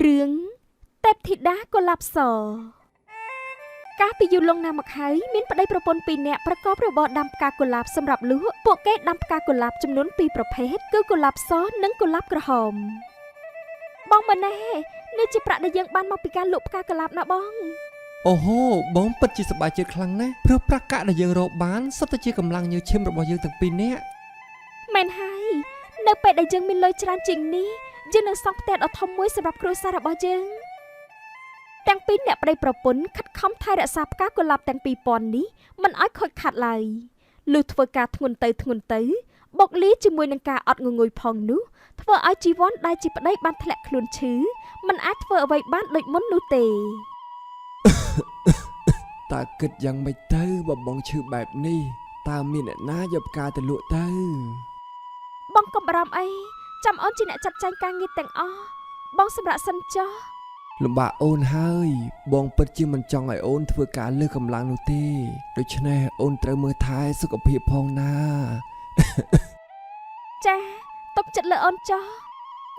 រឿងទេពធីតាកុលាបសកាលពីយូរលង់ណាស់មកហើយមានប្តីប្រពន្ធពីរនាក់ប្រកបរបរដាំផ្កាកុលាបសម្រាប់លក់ពួកគេដាំផ្កាកុលាបចំនួន2ប្រភេទគឺកុលាបសនិងកុលាបក្រហមបងម៉ណែនេះជាប្រាក់ដែលយើងបានមកពីការលក់ផ្កាកុលាបណាបងអូហូបងពិតជាសប្បាយចិត្តខ្លាំងណាស់ព្រោះប្រាក់កាក់ដែលយើងរកបានសុទ្ធតែជាកម្លាំងញើសឈាមរបស់យើងទាំងពីរនាក់មែនហើយនៅពេលដែលយើងមានលុយច្រើនជាងនេះយើងនឹងសង់ផ្ទះដ៏ធំមួយសម្រាប់គ្រួសាររបស់យើងទាំងពីរអ្នកប្តីប្រពន្ធខិតខំថែរក្សាផ្កាកុលាបទាំង2000នេះមិនឲ្យខូចខាតឡើយលុះធ្វើការធ្ងន់ទៅបុកលីជាមួយនឹងការអត់ងងុយផងនោះធ្វើឲ្យជីវ័នដែលជាប្តីបានធ្លាក់ខ្លួនឈឺមិនអាចធ្វើអ្វីបានដូចមុននោះទេតើគិតយ៉ាងម៉េចទៅបើបងឈឺបែបនេះតើមានអ្នកណាយកផ្កាទៅលក់ទៅបងកុំបារម្ភអីចាំអូនជាអ្នកចាត់ចែងការងារទាំងអស់បងសម្រាប់សិនចុះលំបាកអូនហើយបងពិតជាមិនចង់ឲ្យអូនធ្វើការលើសកម្លាំងនោះទេដូច្នេះអូនត្រូវមើលថែសុខភាពផងណាចាទុកចិត្តលើអូនចុះ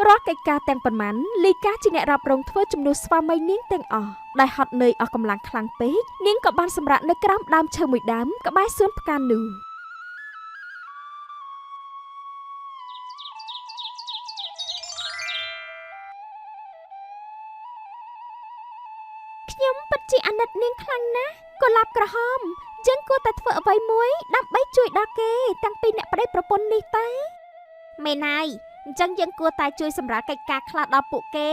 រាល់កិច្ចការទាំងប៉ុន្មានលីកាជាអ្នករ៉ាប់រងធ្វើជំនួសស្វាមីនាងទាំងអស់ដែលហត់នឿយអស់កម្លាំងខ្លាំងពេកនាងក៏បានសម្រាកនៅក្រោមដើមឈើមួយដើមក្បែរសួនផ្កានោះខ្ញុំពិតជាអាណិតនាងខ្លាំងណាស់កុលាបក្រហមយើងគួរតែធ្វើអ្វីមួយដើម្បីជួយដល់គេទាំងពីរអ្នកប្តីប្រពន្ធនេះទៅមេណាយអញ្ចឹងយើងគួរតែជួយសម្រាលកិច្ចការខ្លះដល់ពួកគេ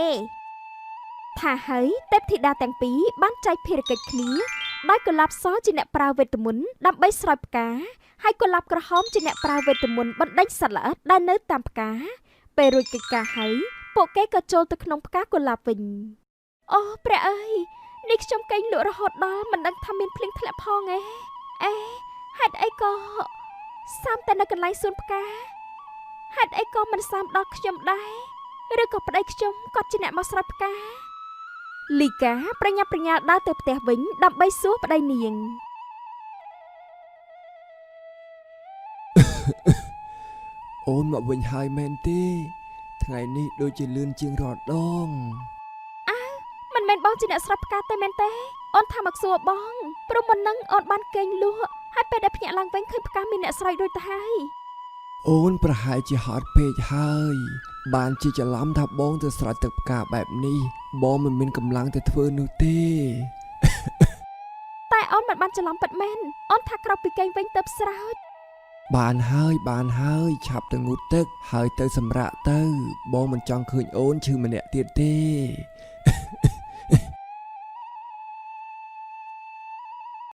ថាហើយទេពធីតាទាំងពីរបានចែកភារកិច្ចគ្នាដោយកុលាបសជាអ្នកប្រើវេទមន្តដើម្បីស្រោចផ្កាហើយកុលាបក្រហមជាអ្នកប្រើវេទមន្តបណ្ដេញសត្វល្អិតដែលនៅតាមផ្កាពេលរួចកិច្ចការហើយពួកគេក៏ចូលទៅក្នុងផ្កាកុលាបវិញអូព្រះអើយនេះខ្ញុំកេងលក់រហូតដល់មិនដឹងថាមានភ្លៀងធ្លាក់ផងអេហេតុអីក៏សាមតែនៅកន្លែងសួនផ្កាហេតុអីក៏មិនសាមដល់ខ្ញុំដែរឬក៏ប្តីខ្ញុំគាត់ជាអ្នកមកស្រោចផ្កាលីកាប្រញាប់ប្រញាល់ដើរទៅផ្ទះវិញដើម្បីសួរប្តីនាងអូនមកវិញហើយមែនទេថ្ងៃនេះដូចជាលឿនជាងរាល់ដងមិនមែនបងជាអ្នកស្រោចផ្កាទេមែនទេអូនថាមកសួរបងព្រោះមុននឹងអូនបានកេងលក់ហើយពេលដែលភ្ញាក់ឡើងវិញឃើញផ្កាមានអ្នកស្រោចរួចទៅហើយអូនប្រហែលជាហត់ពេកហើយបានជាច្រឡំថាបងទៅស្រោចទឹកផ្កាបែបនេះបងមិនមានកម្លាំងទៅធ្វើនោះទេតែអូនមិនបានច្រឡំពិតមែនអូនថាក្រោកពីគេងវិញទៅស្រោចបានហើយឆាប់ទៅងូតទឹកហើយទៅសម្រាកទៅបងមិនចង់ឃើញអូនឈឺម្នាក់ទៀតទេ